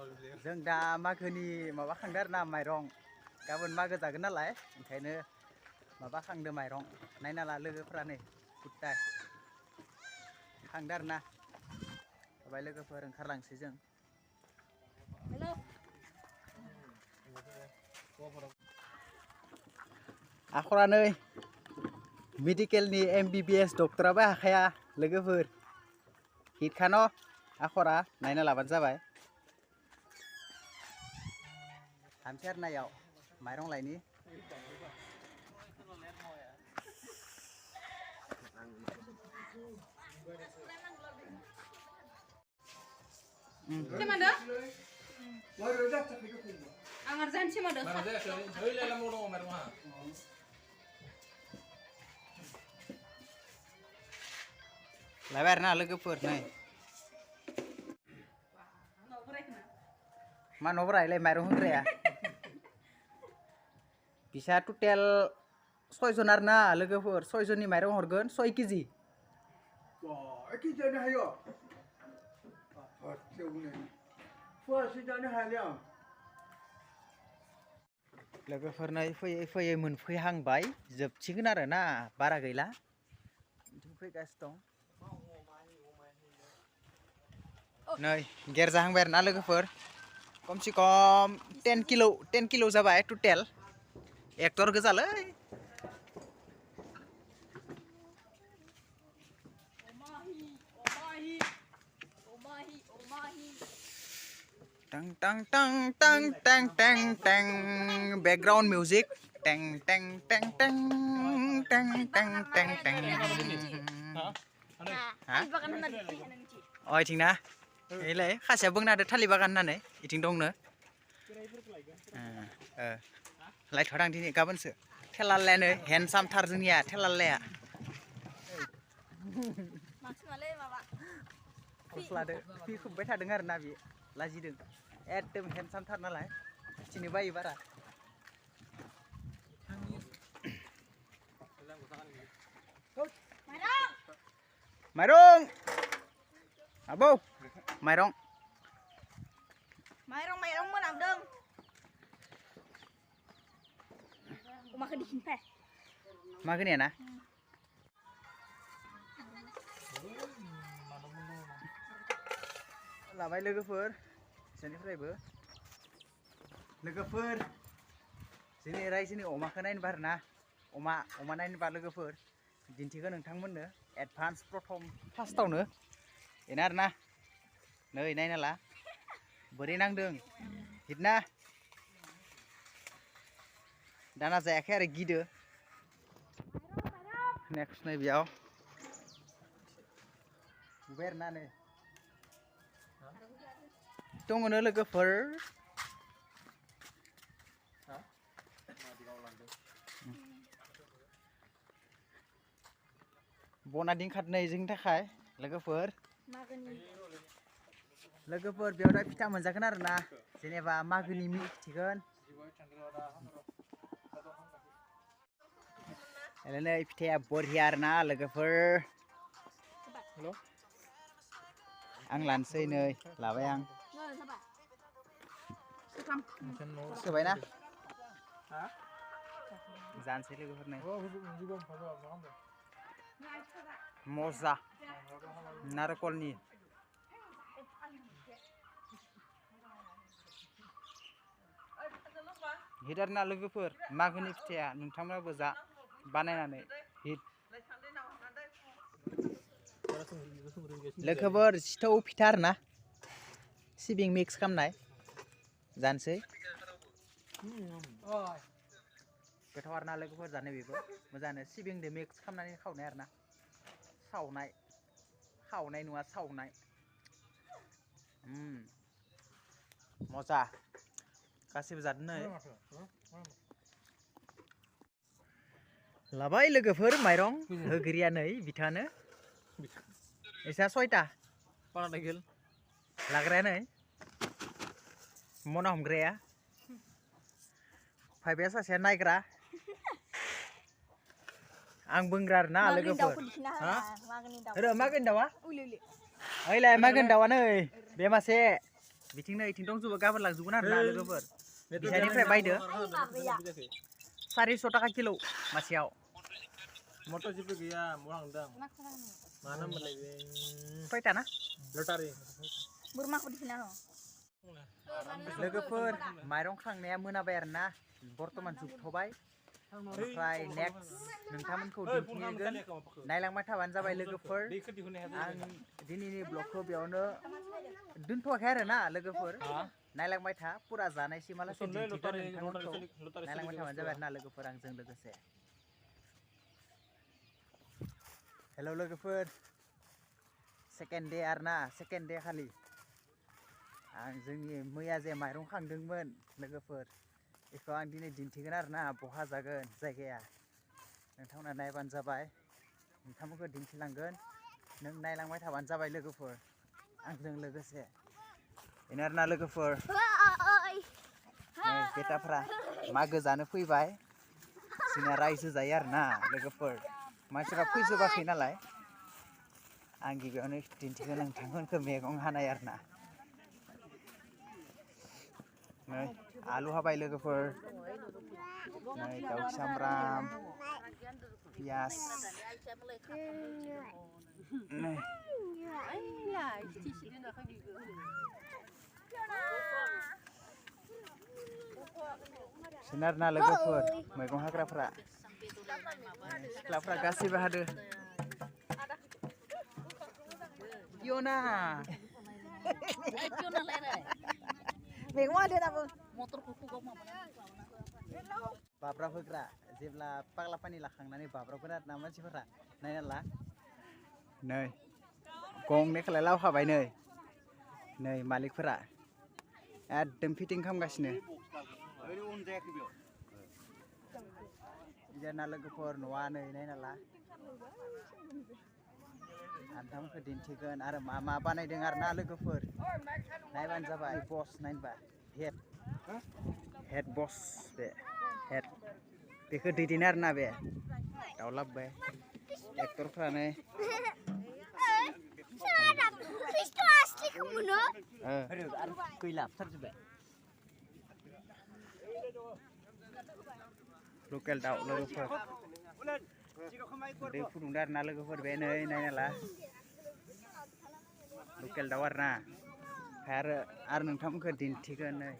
जों दा मागोनि माबा खांदों आरो ना माइरं गाबोन मागो जागोन नालाय ओंखायनो माबा खांदों माइरं नायना ला लोगोफोरा नै गुट्टा खांदों आरो ना ओमफ्राय लोगोफोर ओंखारलांसै जों आखरा नै मेडिकेलनि MBBS डक्टराबो हाखाया लोगोफोर हिटखा न' आखरा नायना लाबानो जाबाय थांसै आरो नायाव माइरं लायनि लायबाय आरो ना लोगोफोर नै मा न'फोरालाय माइरं होग्राया बिसा टटेल 6 जन आरो ना लोगोफोर 6 जननि माइरं हरगोन 6 केजि लोगोफोर नै फैयै फैयै मोनफैहांबाय जोबसिगोन आरो ना बारा गैला फैगासिनो दं नै गेर जाहांबाय आरो ना लोगोफोर कमसे कम 10 किल जाबाय टटेल actor गोजालै tang tang tang tang tang tang tang background music tang tang tang tang tang tang tang tang oh iting na iलाय खासेया बुंना होदो थालिर बागान होननानै इथिं दंनो लायथ'दां दिनै गाबोनसो थेलालायानो हेन्डसामथार जोंनिया थेलालाया लादो फि खोबबाय थादों आरो ना बे लाजिदों एकदम हेन्डसामथार नालाय थिनो बायो बारा माइरं आबौ माइरं मोनामदों अमाखौ दिखिनफाय मा खोनाया ना लाबाय लोगोफोर जोंनिफ्रायबो लोगोफोर जोंनि रायजोनि अमाखौ नायनोबा आरो ना अमा नायनोबा लोगोफोर दिन्थिगोन नोंथांमोननो एडभान्स प्रथम फार्स्टआवनो बेनो आरो ना नै नायना ला बोरै नांदों हिटना दाना जायाखै आरो गिदो नेक्स्ट नै बेयाव नुबाय आरो ना नै दङनो लोगोफोर बना दिंखारनै जोंनि थाखाय लोगोफोर बेयाव दा फिथा मोनजागोन आरो ना जेनेबा मागोनि मिथिगोन नै फिथाया बरिया आरो ना लोगोफोर आं लानोसै नै लाबाय आं सोबायना जानोसै लोगोफोर नै मजा नारेंखलनि हिट आरो ना लोगोफोर मागोनि फिथाया नोंथांमोनाबो जा बानायनानै हिट लोगोफोर सिथाव फिथा आरो ना सिबिं मिक्स खालामनाय जानोसै गोथाव आरो ना लोगोफोर जानो बेबो मोजाङानो सिबिंजों मिक्स खालामनानै खावनाय आरो ना खावनाय नङा सावनाय मजा गासिबो जादों नै लाबाय लोगोफोर माइरं होगिरिया नै बिथाङानो एसा 6टा लाग्राया नै मना हमग्राया फाइबाया सासेया नायग्रा आं बुंग्रा आरो ना लोगोफोर मागोनि दाउआ ओइलाय मागोनि दाउआ नै बे मासे बिथिंनो इथिं दंजोबो गाबोन लांजोबगोन आरोना लोगोफोर बिसानिफ्राय बायदो 400 थाखा किल' मासेयाव मटर जेबो गैया मलांदां मानो मोनलाय बे खयथा ना लटारि बोरमाखौ दिखिना दं लोगोफोर माइरं खांनाया मोनाबाय आरोना बर्तमान जोबथ'बाय ओमफ्राय नेक्स्ट नोंथांमोनखौ दिन्थिगोन नायलांबाय थाबानो जाबाय लोगोफोर आं दिनैनि ब्लगखौ बेयावनो दोनथ'वाखै आरोना लोगोफोर नायलांबाय था पुरा जानायसिमालासे दिन्थिगोन नोंथांमोनखौ नायलांबाय थाबानो जाबाय आरोना लोगोफोर आंजों लोगोसे हेलौ लोगोफोर सेकेन्ड दे आरोना सेकेन्ड दे खालि आं जोंनि मैया जे माइरं खांदोंमोन लोगोफोर बेखौ आं दिनै दिन्थिगोन आरोना बहा जागोन जायगाया नोंथांमोना नायबानो जाबाय नोंथांमोनखौ दिन्थिलांगोन नों नायलांबाय थाबानो जाबाय लोगोफोर आंजों लोगोसे बेनो आरोना लोगोफोर बेटाफ्रा मागो जानो फैबाय जोंना रायजो जायो आरोना लोगोफोर मानसिफ्रा फैजोबाखै नालाय आं गिबियावनो दिन्थिगोन नोंथांमोनखौ मैगं हानाय आरोना नै आलु हाबाय लोगोफोर नै दाउ सामब्राम पियास नै बिसोरनो आरोना लोगोफोर मैगं हाग्राफ्रा सिख्लाफ्रा गासैबो हादो Yona मैगं हादो दाबो बाब्रा होग्रा जेब्ला पाग्ला पानि लाखांनानै बाब्राफोर आरोना मानसिफोरा नायना ला नै गंनै खालाय लावखाबाय नै मालिकफोरा एकदम फिटिं खालामगासिनो बिदिनो लोगोफोर न'आ नै नायना ला नोंथांमोनखौ दिन्थिगोन आरो मा बानायदों आरोना लोगोफोर नायबानो जाबाय बस नायनोबा हेड बस बे हेड बेखौ दैदेनो आरोना बे दाउ लाबोबाय एक्टरफ्रानो लकेल दाउ लोगोफोर दै फुदुंदो आरोना लोगोफोर बे नै नायना ला लकेल दाउ आरोना आरो नोंथांमोनखौ दिन्थिगोन नै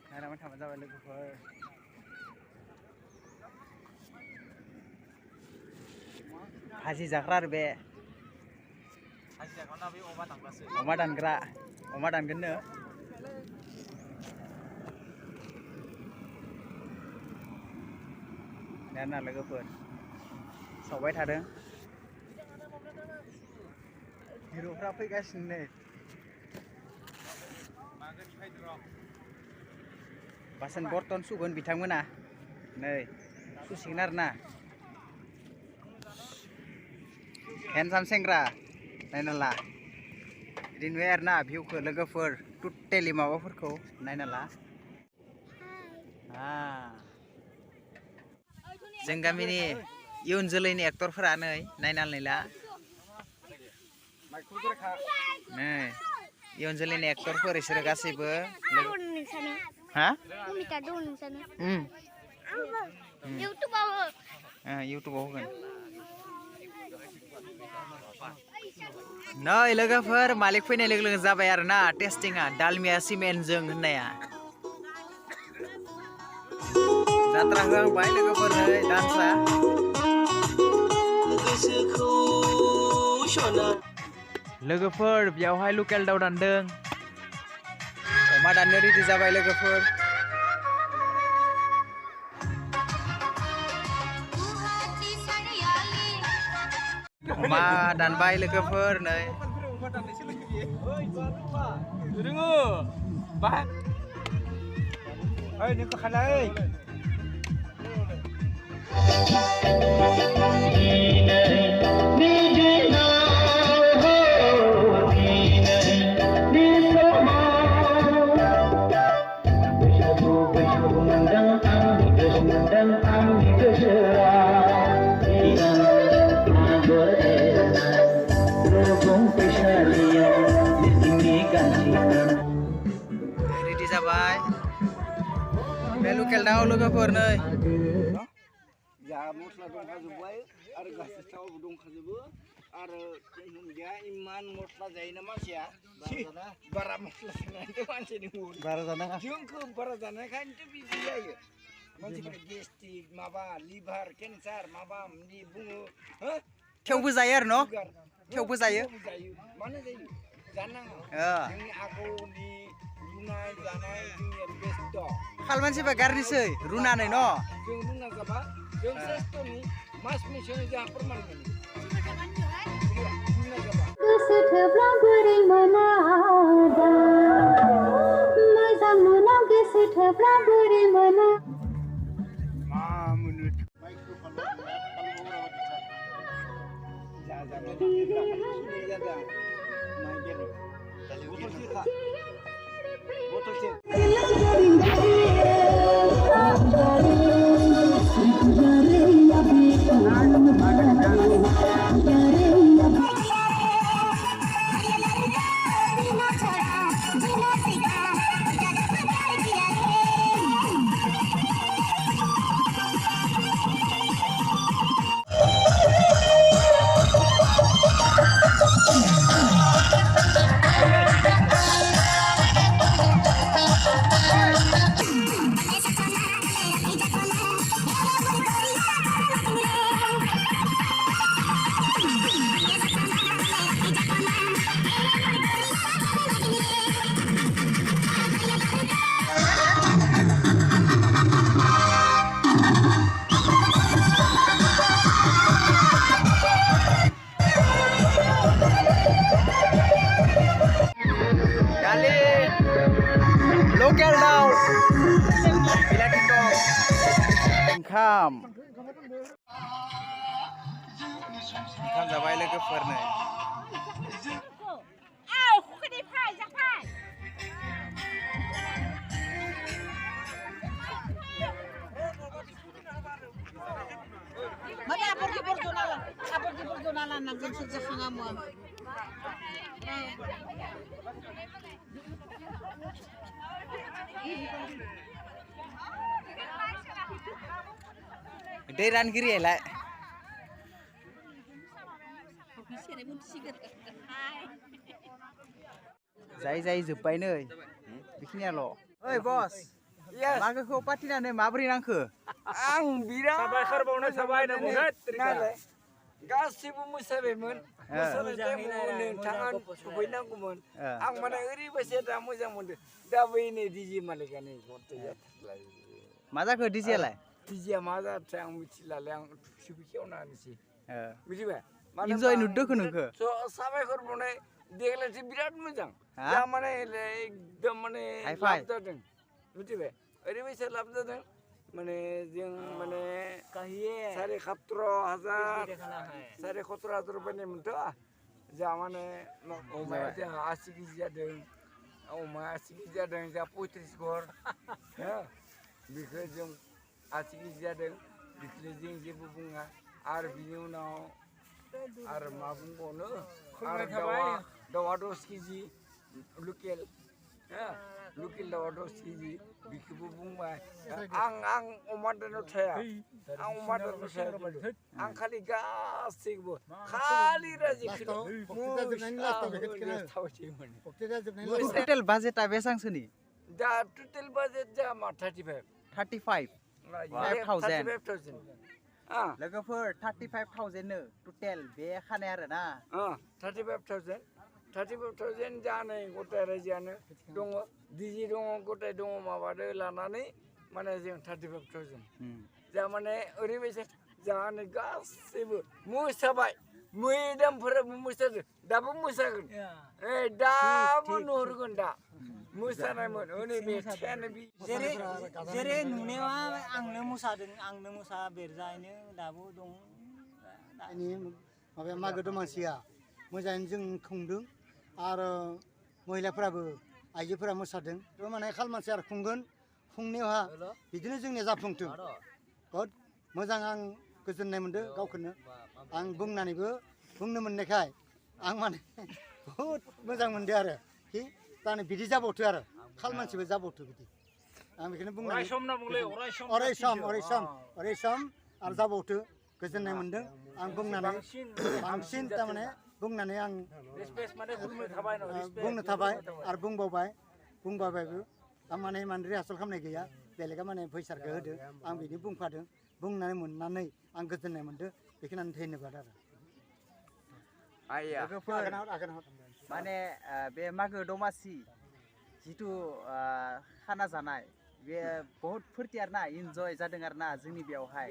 नायनानै थाबानो जाबाय लोगोफोर भाजि जाग्रा आरो बे अमा दानग्रा अमा दानगोननो ना लोगोफोर सावबाय थादों हिर'फ्रा फैगासिनो नै बासन बर्तन सुगोन बिथांमोना नै सुसिगोन आरोना हेन्डसाम सेंग्रा नायना ला बिदि नुयो आरोना भिउखौ लोगोफोर टटेलि माबाफोरखौ नायना ला जों गामिनि इयुन जोलैनि एक्टरफोरा नै नायनानै ला नै इयुन जोलैनि एक्टरफोर बिसोरो गासैबो हा इउटुबाव होगोन नै लोगोफोर मालिक फैनाय लोगो लोगो जाबाय आरोना टेस्टिंआ दालमिया सिमेन्टजों होननाया जात्रा होहांबाय लोगोफोर नै डान्सआ लोगोफोर बेयावहाय लकेल दाउ दानदों अमा दाननो रेडि जाबाय लोगोफोर अमा दानबाय लोगोफोर नै रोङो बाहाय ओइ नोंखौ खालाय जाबाय बे लकेल दाउ लोगोफोर नै जा मस्ला दंखाजोब्बाय आरो गासै थावबो दंखाजोबो आरो जोंनिया इमान मस्ला जायोना मानसिया बारा मस्ला जानायथ' मानसिनि मुं बारा जानाङा जोंखौ बारा जानायखायनोथ' बिदि जायो मानसिफोरा गेस्ट्रिक माबा लिभार केन्सार माबा माबि बुङो हो थेवबो जायो आरो न' थेवबो जायो मानो जायो जानाङा जोंनि आगोलनि रुनाय जानाय जोंनिया बेस्ट खाल मानसिफ्रा गारनोसै रुनानै न' जों रुना जाबा जों श्रेष्ठनि मास मोनसेयावनो जोंहा फोरमान मोनो रुना जाबा गोसो थोब्ला बोरै मोना दा मोजां मोना गोसो थोब्ला बोरै मोना मा मोनो माइक्र' लकेल दाउ बिलाथि दं ओंखाम जाबाय लोगोफोर नै Mana pergi berjonalan nanggung sejak ngamu. दै रानगिरियालाय जाय जोब्बाय नै बेखिनियाल' ओइ बस मागोखौ पार्टिनानै माबोरै नांखो आं बिराद साबायखर बावनाय थाबाय नालाय गासिबो मोसाबायमोन नोंथाङा सफैनांगौमोन आं माने ओरैबायदि दा मोजां मोनदों दा बै नै डिजे मालिकानि मा जाखो डिजेआलाय डिजेआ मा जाथाय आं मिथिलालै आं खेवना होनोसै बुजिबाय इन्जय नुदोंखो नोंखो साबायखर बावनाय देग्लायसो बिराद मोजां दा माने एकदम माने लाब जादों बुजिबाय ओरैबायदि लाब जादों माने जों माने सारे 17,000 रुपयानि मोनथ' जा माने अमाया जोंहा 80 केजि जादों अमाया 80 केजि जादों जा 35 घर बेखौ जों 80 केजि जादों बेखौनो जों जेबो बुङा आरो बिनि उनाव आरो मा बुंबावनो आरो दाउआ 10 केजि लकेल लकेल दाउआ 10 केजि बेखौबो बुंबाय आं अमा दानाव थाया आं अमा दानाव थाया आं खालि गासैखौबो खालि राजिखौ टटेल बाजेटआ बेसेबांसोनि दा टटेल बाजेट जा मा 35,000 लोगोफोर 35,000 नो टटेल बे खानाय आरो ना 35,000 जानाय गथाय रायजोआनो दङ डिजे दङ गथाय दङ माबादो लानानै माने जों 35,000 जा माने ओरैबायदि जानानै गासैबो मोसाबाय मैदामफोराबो मोसादों दाबो मोसागोन दाबो नुहुरगोन दा मोसानायमोन जेरै नुनायाव आंनो मोसादों आंनो मोसा बेरजायैनो दाबो दं माबाया मागो दमासिया मोजाङैनो जों खुंदों आरो महिलाफोराबो आइजोफोरा मोसादों माने खाल मानसि आरो खुंगोन खुंनायावहा बिदिनो जोंनिया जाफुंथों बहुद मोजां आं गोजोननाय मोनदों गावखौनो आं बुंनानैबो बुंनो मोननायखाय आं माने बहुद मोजां मोनदों आरो कि दानो बिदि जाबावथो आरो खालमानसिबो जाबावथो बिदि आं बेखौनो बुंनानै अरायसम होनना बुंलै अरायसम अरायसम आरो जाबावथो गोजोननाय मोनदों आं बुंनानै बांसिन थारमाने बुंनानै आं रिसपेक्ट माने खुलुमनो थाबाय न' बुंनो थाबाय आरो बुंबायबो आं माने रिहार्सेल खालामनाय गैया बेलेगा माने फैसाखौ होदो आं बिदि बुंफादों बुंनानै मोननानै आं गोजोननाय मोनदों बेखौनो धन्यबाद आरो लोगोफोर माने बे मागो दमासि जिथु खाना जानाय बे बहुत फुरथि आरोना इन्जय जादों आरोना जोंनि बेयावहाय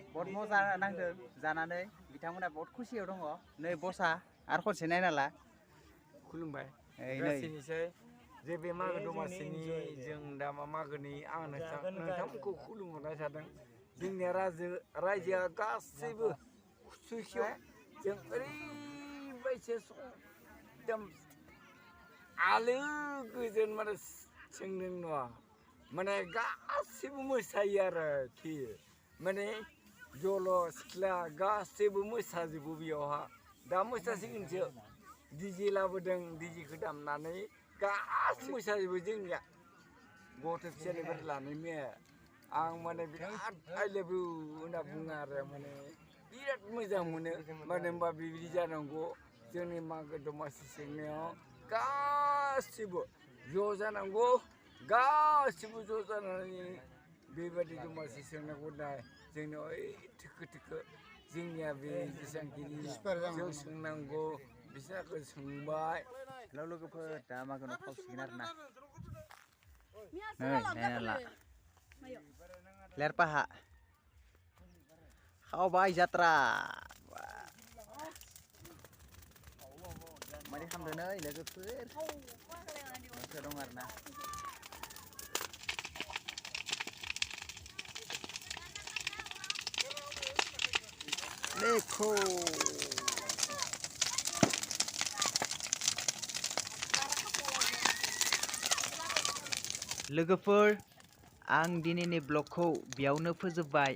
बहुत मजा नांदों जानानै बिथांमोना बहुत खुसियाव दङ नै बसा आरो खनसे नायना ला खुलुमबाय नै गासैनिसै जे बे मागो दमासिनि जों दा मागोनि आं नोंथांमोनखौ खुलुमहरनाय जादों जोंनिया रायजोआ गासैबो सुखियाव जों ओरैबायदि एकदम आलो गोजोन माने सोंदों नङा माने गासैबो मोसायो आरोखि माने जल' सिख्ला गासैबो मोसाजोबो बेयावहा दा मोसासिगोनसो डिजे लाबोदों डिजेखौ दामनानै गासैबो मोसाजोबो जोंनिया गथ' फिसानिफ्राय लानानै आं माने बिराद आइ लाभ इउ होनना बुङो आरो माने बिराद मोजां मोनो मानो होनबा बेबायदि जानांगौ जोंनि मागो दमासि सोंनायाव गासिबो ज' जानांगौ गासिबो ज' जानानै बेबायदि दमासि सोंनांगौ दा जोंनियाव ओइ थोखो जोंनिया बे जेसांखिनि जों सोंनांगौ बिसोरखौ सोंबाय हेलौ लोगोफोर दा मागोनाव खावसिगोन आरोना नै नायना ला लेरपाहा खावबाय जात्रा मारै खालामदों नै लोगोफोर मोनसे दं आरोना देखो लोगोफोर आं दिनैनि ब्लगखौ बेयावनो फोजोबबाय